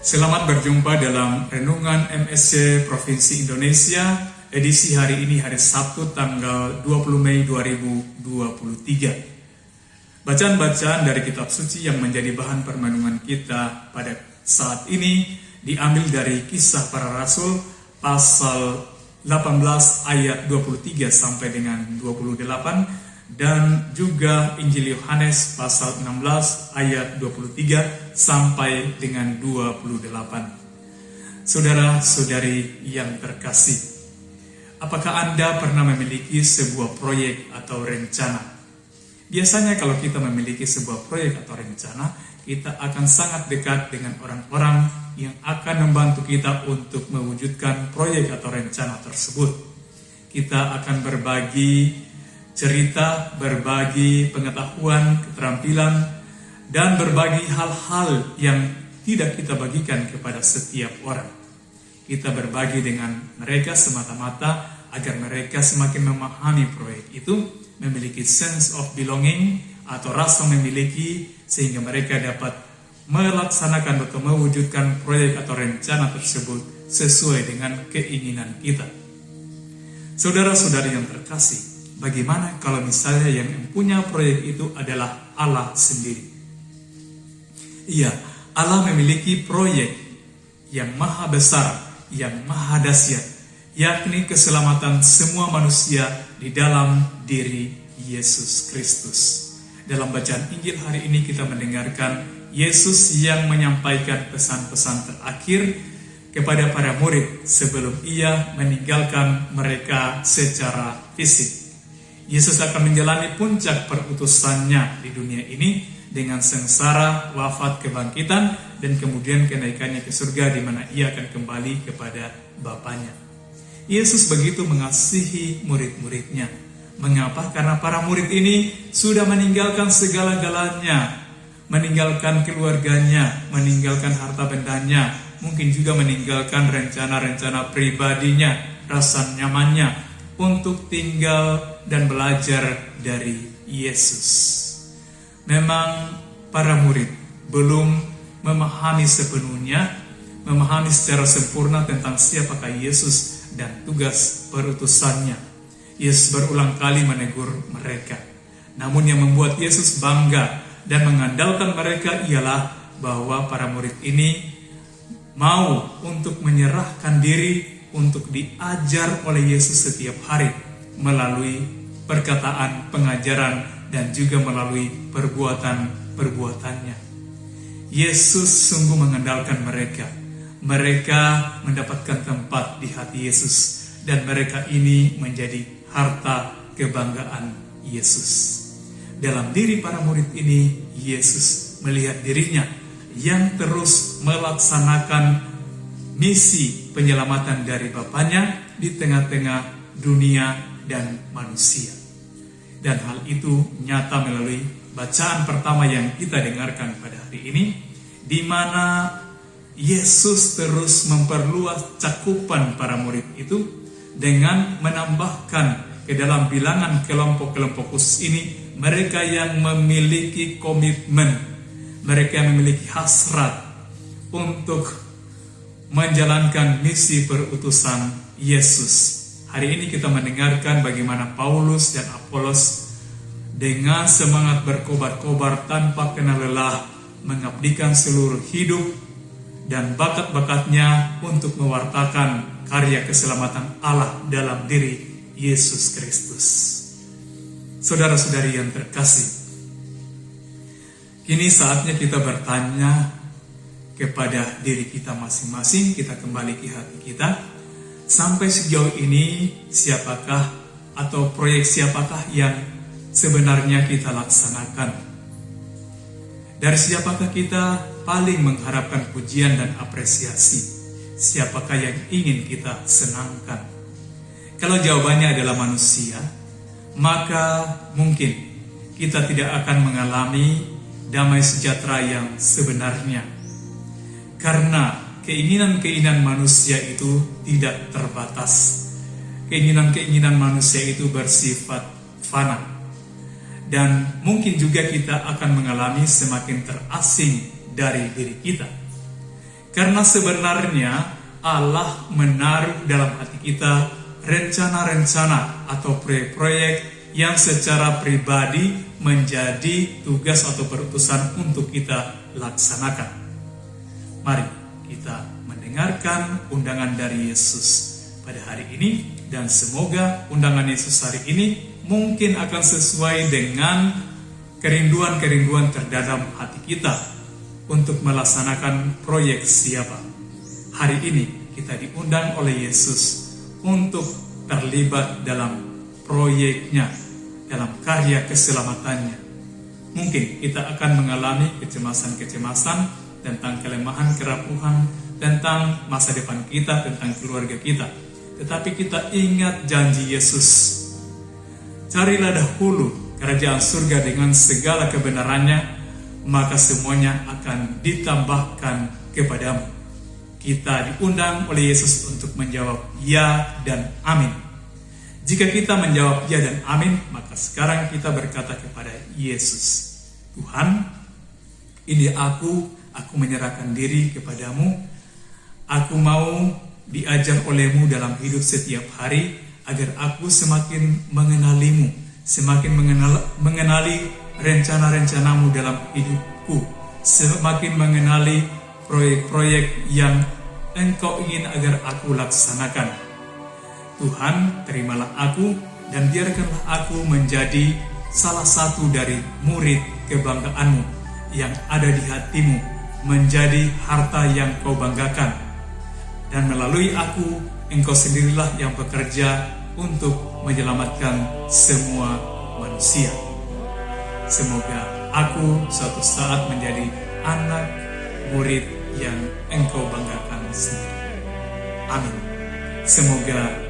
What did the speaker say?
Selamat berjumpa dalam Renungan MSC Provinsi Indonesia, edisi hari ini hari Sabtu tanggal 20 Mei 2023. Bacaan-bacaan dari kitab suci yang menjadi bahan permenungan kita pada saat ini diambil dari Kisah Para Rasul pasal 18 ayat 23 sampai dengan 28 dan juga Injil Yohanes pasal 16 ayat 23 sampai dengan 28. Saudara-saudari yang terkasih, apakah Anda pernah memiliki sebuah proyek atau rencana? Biasanya kalau kita memiliki sebuah proyek atau rencana, kita akan sangat dekat dengan orang-orang yang akan membantu kita untuk mewujudkan proyek atau rencana tersebut. Kita akan berbagi cerita, berbagi pengetahuan, keterampilan, dan berbagi hal-hal yang tidak kita bagikan kepada setiap orang. Kita berbagi dengan mereka semata-mata agar mereka semakin memahami proyek itu, memiliki sense of belonging atau rasa memiliki, sehingga mereka dapat melaksanakan atau mewujudkan proyek atau rencana tersebut sesuai dengan keinginan kita. Saudara-saudari yang terkasih, bagaimana kalau misalnya yang punya proyek itu adalah Allah sendiri? Iya, Allah memiliki proyek yang maha besar, yang maha dahsyat, yakni keselamatan semua manusia di dalam diri Yesus Kristus. Dalam bacaan Injil hari ini kita mendengarkan Yesus yang menyampaikan pesan-pesan terakhir kepada para murid sebelum ia meninggalkan mereka secara fisik. Yesus akan menjalani puncak perutusannya di dunia ini dengan sengsara, wafat, kebangkitan, dan kemudian kenaikannya ke surga di mana ia akan kembali kepada Bapanya. Yesus begitu mengasihi murid-muridnya. Mengapa? Karena para murid ini sudah meninggalkan segala-galanya, meninggalkan keluarganya, meninggalkan harta bendanya, mungkin juga meninggalkan rencana-rencana pribadinya, rasa nyamannya, untuk tinggal dan belajar dari Yesus. Memang para murid belum memahami sepenuhnya, memahami secara sempurna tentang siapakah Yesus dan tugas perutusannya. Yesus berulang kali menegur mereka. Namun yang membuat Yesus bangga dan mengandalkan mereka ialah bahwa para murid ini mau untuk menyerahkan diri untuk diajar oleh Yesus setiap hari melalui perkataan, pengajaran, dan juga melalui perbuatan-perbuatannya. Yesus sungguh mengandalkan mereka. Mereka mendapatkan tempat di hati Yesus, dan mereka ini menjadi harta kebanggaan Yesus. Dalam diri para murid ini, Yesus melihat dirinya yang terus melaksanakan misi penyelamatan dari Bapanya di tengah-tengah dunia dan manusia. Dan hal itu nyata melalui bacaan pertama yang kita dengarkan pada hari ini, di mana Yesus terus memperluas cakupan para murid itu dengan menambahkan ke dalam bilangan kelompok-kelompok khusus ini mereka yang memiliki komitmen, mereka yang memiliki hasrat untuk menjalankan misi perutusan Yesus. Hari ini kita mendengarkan bagaimana Paulus dan Apolos dengan semangat berkobar-kobar tanpa kenal lelah mengabdikan seluruh hidup dan bakat-bakatnya untuk mewartakan karya keselamatan Allah dalam diri Yesus Kristus. Saudara-saudari yang terkasih, kini saatnya kita bertanya kepada diri kita masing-masing, kita kembali ke hati kita. Sampai sejauh ini siapakah atau proyek siapakah yang sebenarnya kita laksanakan? Dari siapakah kita paling mengharapkan pujian dan apresiasi? Siapakah yang ingin kita senangkan? Kalau jawabannya adalah manusia, maka mungkin kita tidak akan mengalami damai sejahtera yang sebenarnya. Karena keinginan-keinginan manusia itu tidak terbatas. Keinginan-keinginan manusia itu bersifat fana. Dan mungkin juga kita akan mengalami semakin terasing dari diri kita. Karena sebenarnya Allah menaruh dalam hati kita rencana-rencana atau proyek-proyek yang secara pribadi menjadi tugas atau perutusan untuk kita laksanakan. Mari kita mendengarkan undangan dari Yesus pada hari ini, dan semoga undangan Yesus hari ini mungkin akan sesuai dengan kerinduan-kerinduan terdalam hati kita untuk melaksanakan proyek siapa. Hari ini kita diundang oleh Yesus untuk terlibat dalam proyeknya, dalam karya keselamatannya. Mungkin kita akan mengalami kecemasan-kecemasan tentang kelemahan, kerapuhan, tentang masa depan kita, tentang keluarga kita. Tetapi kita ingat janji Yesus. Carilah dahulu kerajaan surga dengan segala kebenarannya, maka semuanya akan ditambahkan kepadamu. Kita diundang oleh Yesus untuk menjawab ya dan amin. Jika kita menjawab ya dan amin, maka sekarang kita berkata kepada Yesus, Tuhan, ini aku menyerahkan diri kepadamu. Aku mau diajar olehmu dalam hidup setiap hari, agar aku semakin mengenalimu, semakin mengenali rencana-rencanamu dalam hidupku, semakin mengenali proyek-proyek yang Engkau ingin agar aku laksanakan. Tuhan, terimalah aku dan biarkanlah aku menjadi salah satu dari murid kebanggaanmu yang ada di hatimu, menjadi harta yang kau banggakan. Dan melalui aku, Engkau sendirilah yang bekerja untuk menyelamatkan semua manusia. Semoga aku suatu saat menjadi anak murid yang Engkau banggakan sendiri. Amin. Semoga